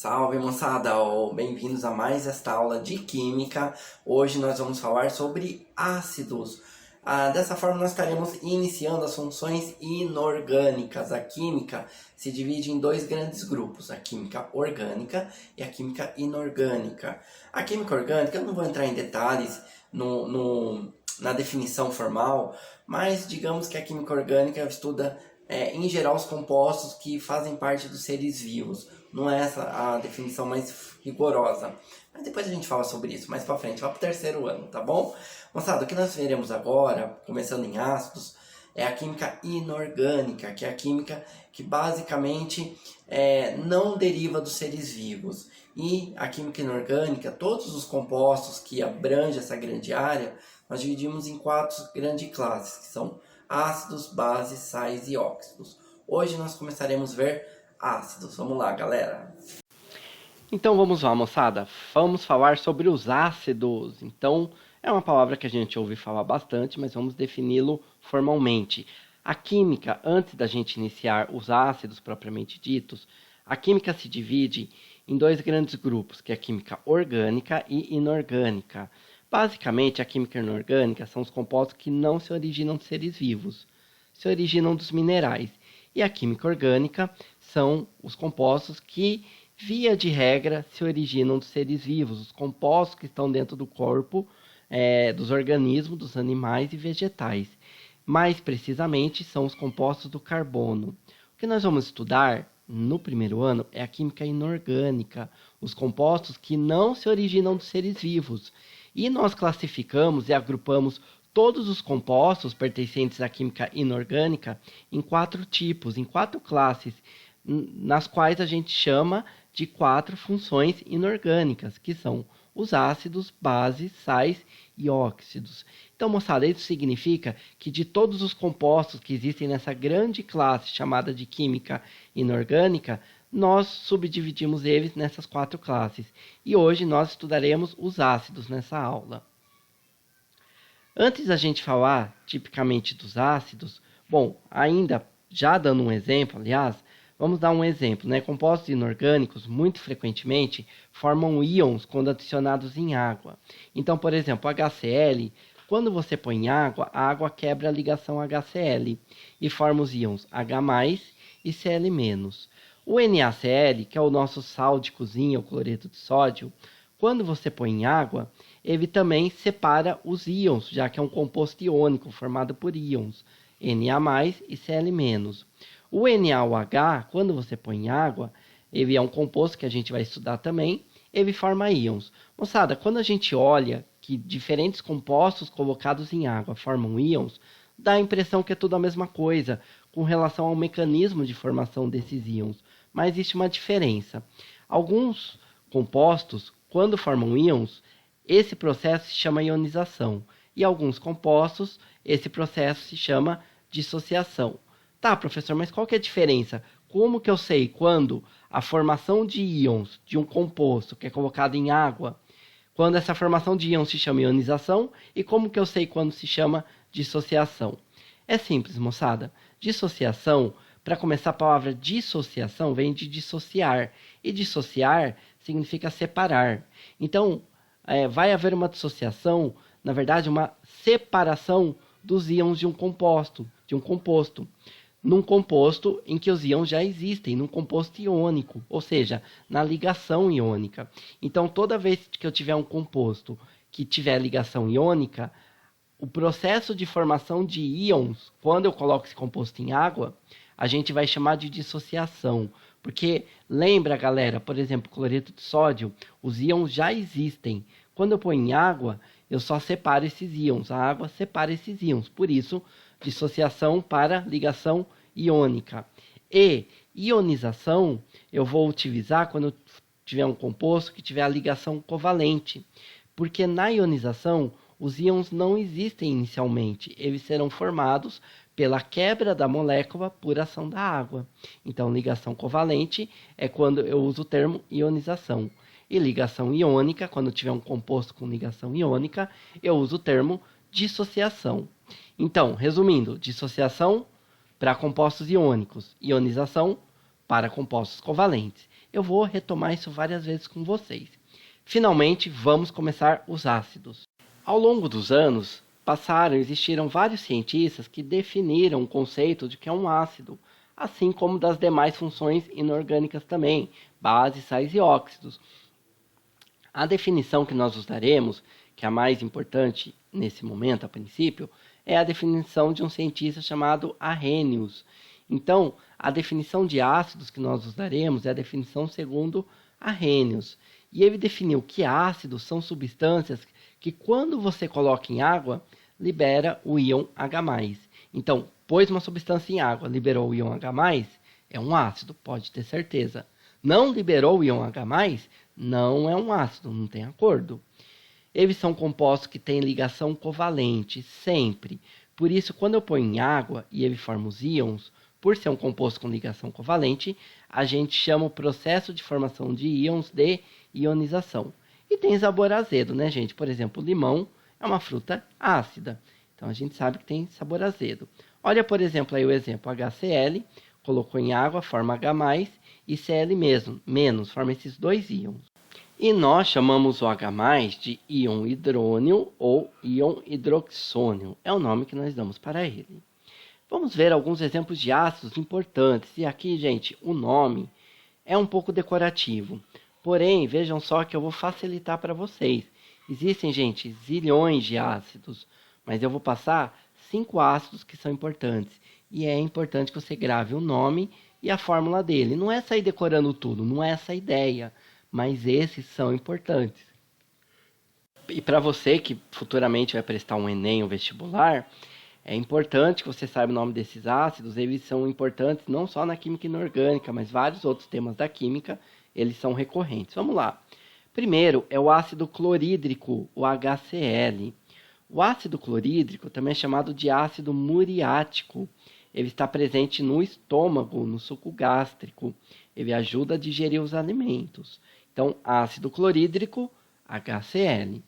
Salve moçada, bem-vindos a mais esta aula de Química. Hoje nós vamos falar sobre ácidos. Dessa forma nós estaremos iniciando as funções inorgânicas. A química se divide em dois grandes grupos, a química orgânica e a química inorgânica. A química orgânica, eu não vou entrar em detalhes na definição formal, mas digamos que a química orgânica estuda em geral os compostos que fazem parte dos seres vivos. Não é essa a definição mais rigorosa, mas depois a gente fala sobre isso mais pra frente, lá pro terceiro ano, tá bom? Moçada, o que nós veremos agora, começando em ácidos, é a química inorgânica, que é a química que basicamente não deriva dos seres vivos. E a química inorgânica, todos os compostos que abrangem essa grande área, nós dividimos em quatro grandes classes, que são ácidos, bases, sais e óxidos. Hoje nós começaremos a ver ácidos. Vamos lá, galera. Então vamos lá, moçada. Vamos falar sobre os ácidos. Então, é uma palavra que a gente ouve falar bastante, mas vamos defini-lo formalmente. A química, antes da gente iniciar os ácidos propriamente ditos, a química se divide em dois grandes grupos, que é a química orgânica e inorgânica. Basicamente, a química inorgânica são os compostos que não se originam de seres vivos, se originam dos minerais. E a química orgânica são os compostos que, via de regra, se originam dos seres vivos, os compostos que estão dentro do corpo dos organismos, dos animais e vegetais. Mais precisamente, são os compostos do carbono. O que nós vamos estudar no primeiro ano é a química inorgânica, os compostos que não se originam dos seres vivos. E nós classificamos e agrupamos todos os compostos pertencentes à química inorgânica em quatro tipos, em quatro classes, nas quais a gente chama de quatro funções inorgânicas, que são os ácidos, bases, sais e óxidos. Então, moçada, isso significa que de todos os compostos que existem nessa grande classe chamada de química inorgânica, nós subdividimos eles nessas quatro classes. E hoje nós estudaremos os ácidos nessa aula. Antes da gente falar tipicamente dos ácidos, bom, ainda já dando um exemplo, aliás, vamos dar um exemplo, né? Compostos inorgânicos, muito frequentemente, formam íons quando adicionados em água. Então, por exemplo, HCl, quando você põe água, a água quebra a ligação HCl e forma os íons H+, e Cl-. O NaCl, que é o nosso sal de cozinha, o cloreto de sódio, quando você põe em água, ele também separa os íons, já que é um composto iônico formado por íons, Na+, e Cl-. O NaOH, quando você põe em água, ele é um composto que a gente vai estudar também, ele forma íons. Moçada, quando a gente olha que diferentes compostos colocados em água formam íons, dá a impressão que é tudo a mesma coisa, com relação ao mecanismo de formação desses íons. Mas existe uma diferença. Alguns compostos, quando formam íons, esse processo se chama ionização. E alguns compostos, esse processo se chama dissociação. Tá, professor, mas qual que é a diferença? Como que eu sei quando a formação de íons de um composto que é colocado em água, quando essa formação de íons se chama ionização, e como que eu sei quando se chama dissociação? É simples, moçada. Dissociação, para começar, a palavra dissociação vem de dissociar. E dissociar significa separar. Então, vai haver uma dissociação, na verdade, uma separação dos íons de um composto. Num composto em que os íons já existem, num composto iônico, ou seja, na ligação iônica. Então, toda vez que eu tiver um composto que tiver ligação iônica, o processo de formação de íons, quando eu coloco esse composto em água, a gente vai chamar de dissociação. Porque, lembra, galera, por exemplo, cloreto de sódio, os íons já existem. Quando eu ponho em água, eu só separo esses íons. A água separa esses íons. Por isso, dissociação para ligação iônica. E ionização eu vou utilizar quando eu tiver um composto que tiver a ligação covalente. Porque na ionização, os íons não existem inicialmente. Eles serão formados pela quebra da molécula por ação da água. Então, ligação covalente é quando eu uso o termo ionização. E ligação iônica, quando tiver um composto com ligação iônica, eu uso o termo dissociação. Então, resumindo, dissociação para compostos iônicos, ionização para compostos covalentes. Eu vou retomar isso várias vezes com vocês. Finalmente, vamos começar os ácidos. Ao longo dos anos, existiram vários cientistas que definiram o conceito de que é um ácido, assim como das demais funções inorgânicas também, bases, sais e óxidos. A definição que nós usaremos, que é a mais importante nesse momento, a princípio, é a definição de um cientista chamado Arrhenius. Então, a definição de ácidos que nós usaremos é a definição segundo Arrhenius. E ele definiu que ácidos são substâncias que, quando você coloca em água, libera o íon H+. Então, pôs uma substância em água, liberou o íon H+, é um ácido, pode ter certeza. Não liberou o íon H+, não é um ácido, não tem acordo. Eles são compostos que têm ligação covalente, sempre. Por isso, quando eu ponho em água e ele forma os íons, por ser um composto com ligação covalente, a gente chama o processo de formação de íons de ionização. E tem sabor azedo, né, gente? Por exemplo, o limão é uma fruta ácida. Então, a gente sabe que tem sabor azedo. Olha, por exemplo, aí o exemplo HCl, colocou em água, forma H+, e Cl menos, forma esses dois íons. E nós chamamos o H+ de íon hidrônio ou íon hidroxônio. É o nome que nós damos para ele. Vamos ver alguns exemplos de ácidos importantes. E aqui, gente, o nome é um pouco decorativo. Porém, vejam só que eu vou facilitar para vocês. Existem, gente, zilhões de ácidos. Mas eu vou passar 5 ácidos que são importantes. E é importante que você grave o nome e a fórmula dele. Não é sair decorando tudo, não é essa a ideia. Mas esses são importantes. E para você que futuramente vai prestar um Enem ou vestibular, é importante que você saiba o nome desses ácidos. Eles são importantes não só na química inorgânica, mas vários outros temas da química, eles são recorrentes. Vamos lá. Primeiro é o ácido clorídrico, o HCl. O ácido clorídrico também é chamado de ácido muriático. Ele está presente no estômago, no suco gástrico. Ele ajuda a digerir os alimentos. Então, ácido clorídrico, HCl.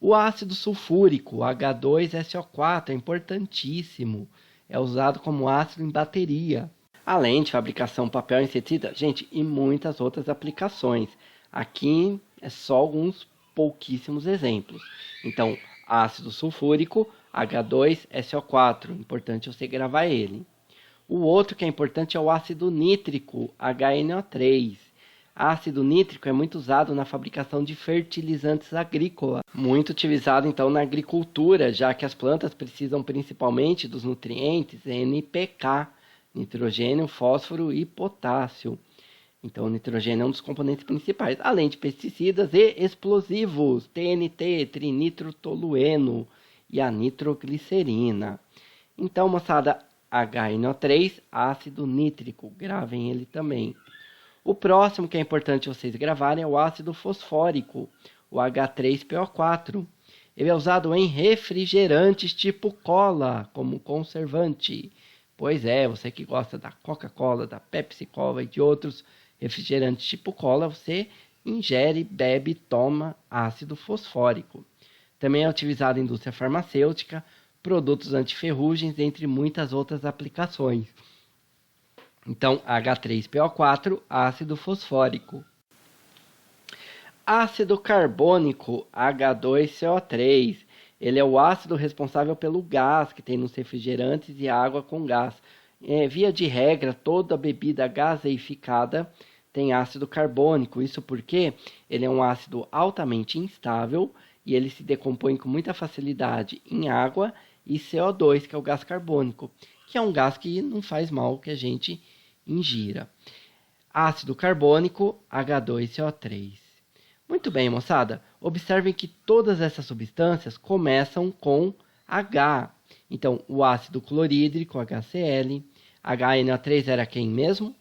O ácido sulfúrico, H2SO4, é importantíssimo. É usado como ácido em bateria. Além de fabricação papel, inseticida, gente, e muitas outras aplicações. Aqui é só alguns pouquíssimos exemplos. Então, ácido sulfúrico, H2SO4. Importante você gravar ele. O outro que é importante é o ácido nítrico, HNO3. Ácido nítrico é muito usado na fabricação de fertilizantes agrícolas. Muito utilizado, então, na agricultura, já que as plantas precisam principalmente dos nutrientes NPK, nitrogênio, fósforo e potássio. Então, o nitrogênio é um dos componentes principais, além de pesticidas e explosivos, TNT, trinitrotolueno e a nitroglicerina. Então, moçada, HNO3, ácido nítrico, gravem ele também. O próximo que é importante vocês gravarem é o ácido fosfórico, o H3PO4. Ele é usado em refrigerantes tipo cola, como conservante. Pois é, você que gosta da Coca-Cola, da Pepsi-Cola e de outros refrigerantes tipo cola, você ingere, bebe, toma ácido fosfórico. Também é utilizado em indústria farmacêutica, produtos antiferrugens, entre muitas outras aplicações. Então, H3PO4, ácido fosfórico. Ácido carbônico, H2CO3. Ele é o ácido responsável pelo gás que tem nos refrigerantes e água com gás. Via de regra, toda bebida gaseificada tem ácido carbônico. Isso porque ele é um ácido altamente instável e ele se decompõe com muita facilidade em água e CO2, que é o gás carbônico, que é um gás que não faz mal que a gente ingira. Ácido carbônico, H2CO3. Muito bem, moçada. Observem que todas essas substâncias começam com H. Então, o ácido clorídrico, HCl. HNO3 era quem mesmo?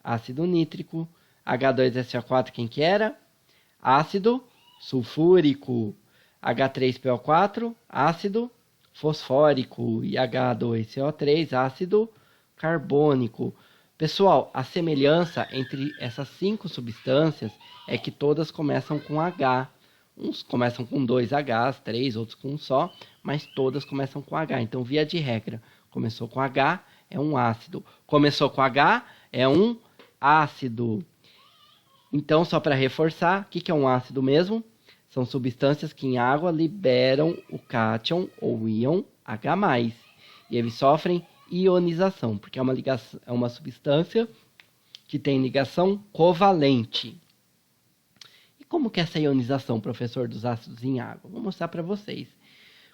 Ácido nítrico. H2SO4 quem que era? Ácido sulfúrico. H3PO4, ácido fosfórico. E H2CO3, ácido carbônico. Pessoal, a semelhança entre essas 5 substâncias é que todas começam com H. Uns começam com 2 Hs, 3, outros com um só, mas todas começam com H. Então, via de regra, começou com H, é um ácido. Começou com H, é um ácido. Então, só para reforçar, o que é um ácido mesmo? São substâncias que em água liberam o cátion ou íon H+. E eles sofrem ionização, porque é uma substância que tem ligação covalente. E como que é essa ionização, professor, dos ácidos em água? Vou mostrar para vocês.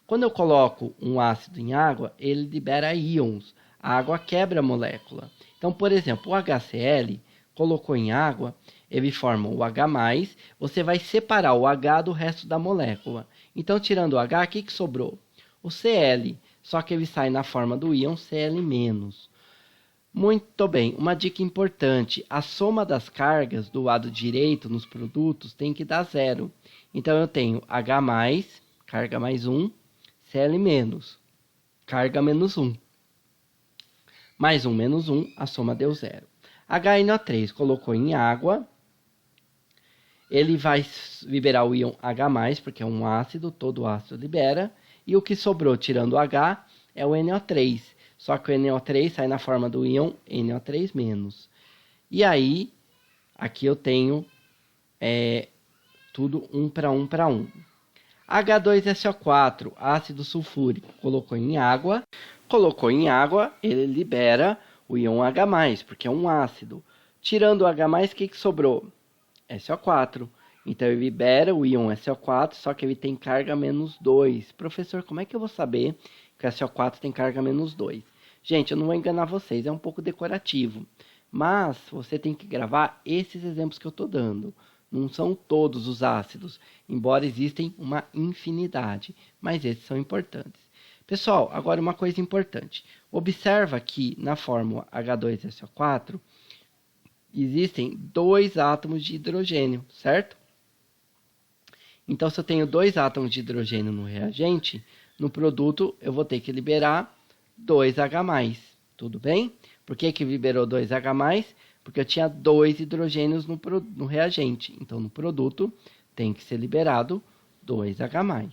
Quando eu coloco um ácido em água, ele libera íons. A água quebra a molécula. Então, por exemplo, o HCl, colocou em água, ele forma o H+, você vai separar o H do resto da molécula. Então, tirando o H, o que sobrou? O Cl, só que ele sai na forma do íon Cl-. Muito bem, uma dica importante, a soma das cargas do lado direito nos produtos tem que dar 0. Então, eu tenho H+, carga mais 1, Cl-, carga menos 1. Mais 1 menos 1, a soma deu 0. HNO3 colocou em água, ele vai liberar o íon H+, porque é um ácido, todo ácido libera, e o que sobrou, tirando o H, é o NO3. Só que o NO3 sai na forma do íon NO3-. E aí, aqui eu tenho tudo 1 para 1 para 1. H2SO4, ácido sulfúrico, colocou em água, ele libera o íon H+, porque é um ácido. Tirando o H+, o que sobrou? SO4. Então, ele libera o íon SO4, só que ele tem carga menos 2. Professor, como é que eu vou saber que o SO4 tem carga menos 2? Gente, eu não vou enganar vocês, é um pouco decorativo. Mas, você tem que gravar esses exemplos que eu estou dando. Não são todos os ácidos, embora existem uma infinidade, mas esses são importantes. Pessoal, agora uma coisa importante. Observa que na fórmula H2SO4 existem 2 átomos de hidrogênio, certo? Então, se eu tenho 2 átomos de hidrogênio no reagente, no produto eu vou ter que liberar 2H+. Tudo bem? Por que liberou 2H+? Porque eu tinha 2 hidrogênios no reagente. Então, no produto tem que ser liberado 2H+.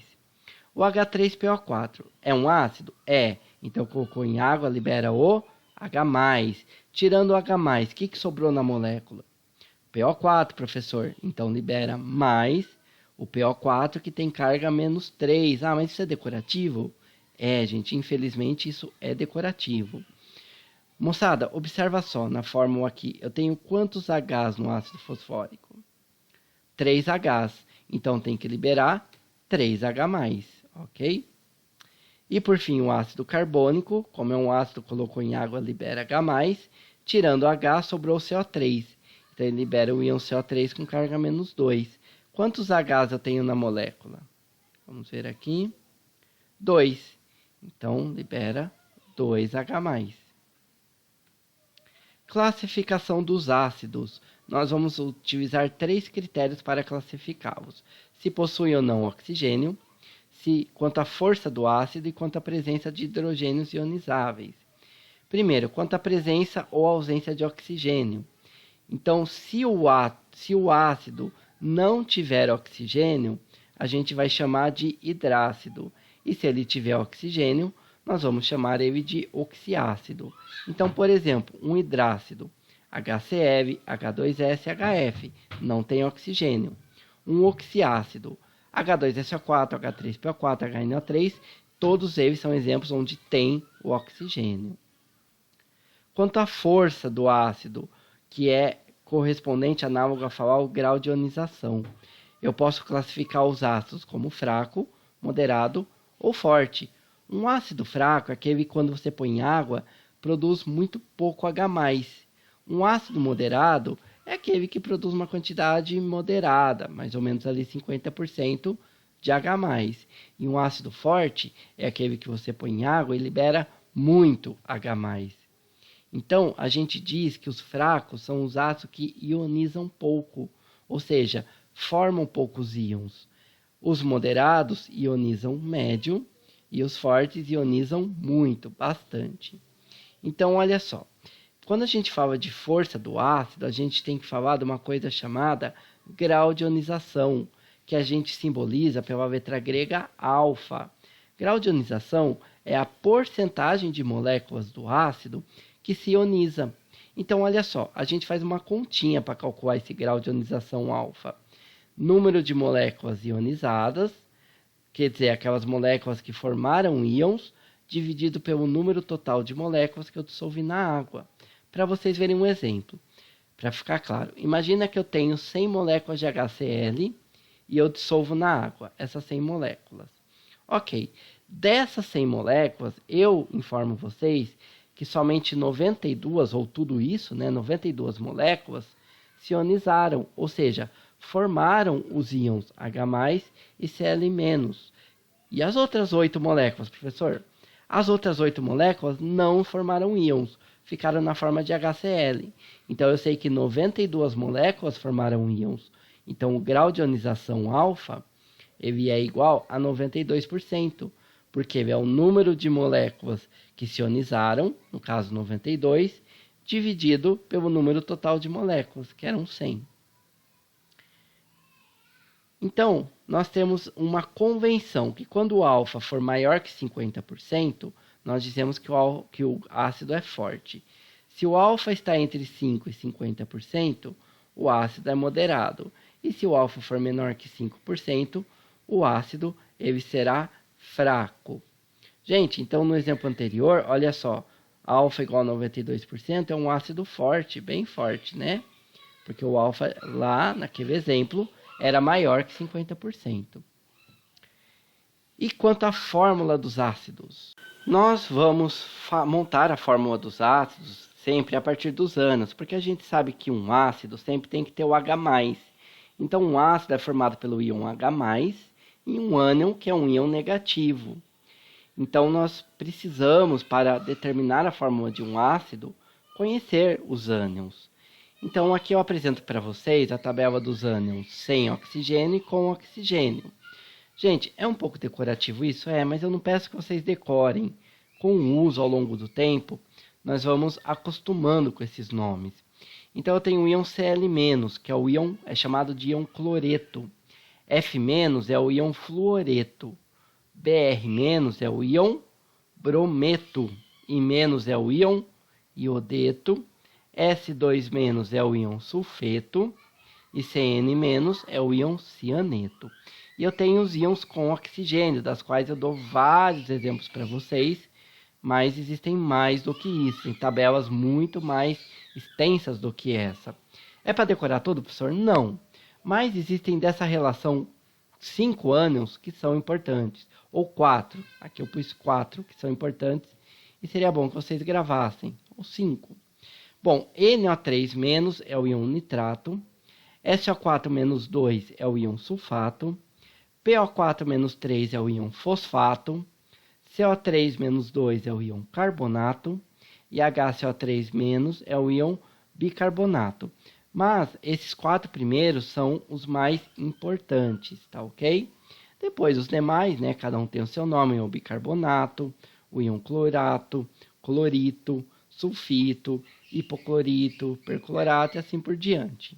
O H3PO4 é um ácido? É. Então, colocou em água, libera o H+. Tirando o H+, o que sobrou na molécula? PO4, professor. Então, libera mais o PO4, que tem carga menos 3. Ah, mas isso é decorativo? É, gente, infelizmente isso é decorativo. Moçada, observa só, na fórmula aqui, eu tenho quantos Hs no ácido fosfórico? 3 Hs. Então, tem que liberar 3H+, ok? E, por fim, o ácido carbônico, como é um ácido, colocou em água, libera H+, tirando o H, sobrou o CO3. Então, ele libera o íon CO3 com carga menos 2. Quantos Hs eu tenho na molécula? Vamos ver aqui. 2. Então, libera 2H+. Classificação dos ácidos. Nós vamos utilizar 3 critérios para classificá-los. Se possui ou não oxigênio, quanto à força do ácido e quanto à presença de hidrogênios ionizáveis. Primeiro, quanto à presença ou ausência de oxigênio. Então, se o ácido não tiver oxigênio, a gente vai chamar de hidrácido. E se ele tiver oxigênio, nós vamos chamar ele de oxiácido. Então, por exemplo, um hidrácido, HCl, H2S, HF, não tem oxigênio. Um oxiácido, H2SO4, H3PO4, HNO3, todos eles são exemplos onde tem o oxigênio. Quanto à força do ácido, que é correspondente análogo a falar o grau de ionização, eu posso classificar os ácidos como fraco, moderado ou forte. Um ácido fraco é aquele que, quando você põe em água, produz muito pouco H+. Um ácido moderado é aquele que produz uma quantidade moderada, mais ou menos ali 50% de H+. E um ácido forte é aquele que você põe em água e libera muito H+. Então, a gente diz que os fracos são os ácidos que ionizam pouco, ou seja, formam poucos íons. Os moderados ionizam médio e os fortes ionizam muito, bastante. Então, olha só. Quando a gente fala de força do ácido, a gente tem que falar de uma coisa chamada grau de ionização, que a gente simboliza pela letra grega alfa. Grau de ionização é a porcentagem de moléculas do ácido que se ioniza. Então, olha só, a gente faz uma continha para calcular esse grau de ionização alfa. Número de moléculas ionizadas, quer dizer, aquelas moléculas que formaram íons, dividido pelo número total de moléculas que eu dissolvi na água. Para vocês verem um exemplo, para ficar claro. Imagina que eu tenho 100 moléculas de HCl e eu dissolvo na água essas 100 moléculas. Ok, dessas 100 moléculas, eu informo vocês que somente 92, ou tudo isso, 92 moléculas, se ionizaram, ou seja, formaram os íons H+, e Cl-. E as outras 8 moléculas, professor? As outras 8 moléculas não formaram íons, ficaram na forma de HCl. Então, eu sei que 92 moléculas formaram íons. Então, o grau de ionização alfa ele é igual a 92%, porque ele é o número de moléculas que se ionizaram, no caso 92, dividido pelo número total de moléculas, que eram 100. Então, nós temos uma convenção que quando o alfa for maior que 50%, nós dizemos que o ácido é forte. Se o alfa está entre 5% e 50%, o ácido é moderado. E se o alfa for menor que 5%, o ácido ele será fraco. Gente, então no exemplo anterior, olha só, alfa igual a 92% é um ácido forte, bem forte, né? Porque o alfa lá, naquele exemplo, era maior que 50%. E quanto à fórmula dos ácidos? Nós vamos montar a fórmula dos ácidos sempre a partir dos ânions, porque a gente sabe que um ácido sempre tem que ter o H+. Então, um ácido é formado pelo íon H+, e um ânion, que é um íon negativo. Então, nós precisamos, para determinar a fórmula de um ácido, conhecer os ânions. Então, aqui eu apresento para vocês a tabela dos ânions sem oxigênio e com oxigênio. Gente, é um pouco decorativo isso? Mas eu não peço que vocês decorem. Com o uso ao longo do tempo, nós vamos acostumando com esses nomes. Então, eu tenho o íon Cl-, que é o íon, é chamado de íon cloreto. F- é o íon fluoreto. Br- é o íon brometo. I- é o íon iodeto. S2- é o íon sulfeto. E Cn- é o íon cianeto. E eu tenho os íons com oxigênio, das quais eu dou vários exemplos para vocês, mas existem mais do que isso, em tabelas muito mais extensas do que essa. É para decorar tudo, professor? Não. Mas existem dessa relação 5 ânions que são importantes, ou 4. Aqui eu pus 4 que são importantes, e seria bom que vocês gravassem, ou 5. Bom, NO3- é o íon nitrato, SO4-2 é o íon sulfato, PO4-3 é o íon fosfato, CO3-2 é o íon carbonato e HCO3- é o íon bicarbonato. Mas esses 4 primeiros são os mais importantes, tá ok? Depois os demais, cada um tem o seu nome, o bicarbonato, o íon clorato, clorito, sulfito, hipoclorito, perclorato e assim por diante.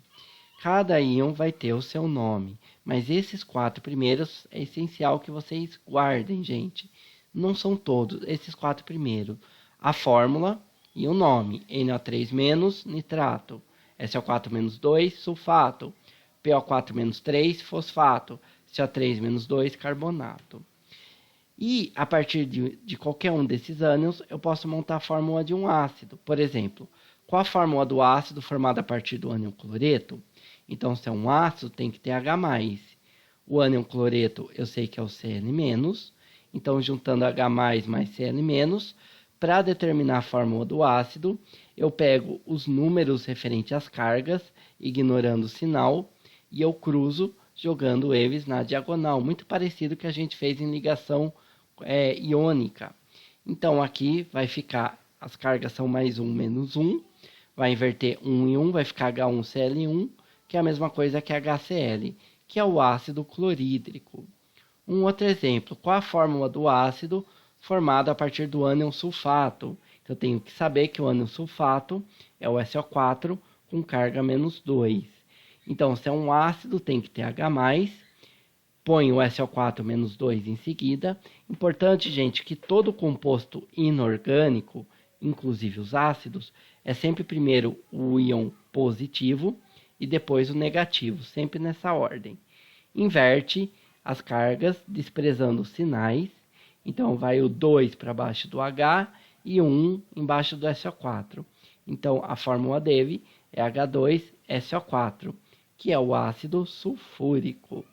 Cada íon vai ter o seu nome, mas esses 4 primeiros é essencial que vocês guardem, gente. Não são todos, esses 4 primeiros. A fórmula e o nome, NO3- nitrato, SO4-2 sulfato, PO4-3 fosfato, CO3-2 carbonato. E a partir de qualquer um desses ânions, eu posso montar a fórmula de um ácido. Por exemplo, qual a fórmula do ácido formada a partir do ânion cloreto? Então, se é um ácido, tem que ter H+. O ânion cloreto eu sei que é o Cl-. Então, juntando H+, mais Cl-, para determinar a fórmula do ácido, eu pego os números referentes às cargas, ignorando o sinal, e eu cruzo, jogando eles na diagonal. Muito parecido com o que a gente fez em ligação iônica. Então, aqui vai ficar, as cargas são mais 1 menos 1, vai inverter 1 e 1, vai ficar H1Cl1, que é a mesma coisa que HCl, que é o ácido clorídrico. Um outro exemplo, qual a fórmula do ácido formado a partir do ânion sulfato? Então, eu tenho que saber que o ânion sulfato é o SO4 com carga menos 2. Então, se é um ácido, tem que ter H+, põe o SO4 menos 2 em seguida. Importante, gente, que todo composto inorgânico, inclusive os ácidos, é sempre primeiro o íon positivo e depois o negativo, sempre nessa ordem. Inverte as cargas, desprezando os sinais. Então, vai o 2 para baixo do H e o 1 embaixo do SO4. Então, a fórmula dele é H2SO4, que é o ácido sulfúrico.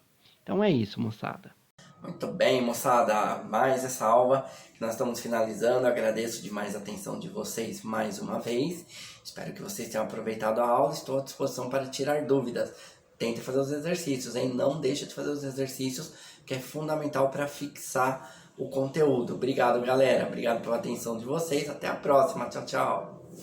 Então, é isso, moçada. Muito bem, moçada, mais essa aula que nós estamos finalizando. Eu agradeço demais a atenção de vocês mais uma vez. Espero que vocês tenham aproveitado a aula. Estou à disposição para tirar dúvidas. Tente fazer os exercícios, hein? Não deixe de fazer os exercícios, que é fundamental para fixar o conteúdo. Obrigado, galera. Obrigado pela atenção de vocês. Até a próxima. Tchau, tchau.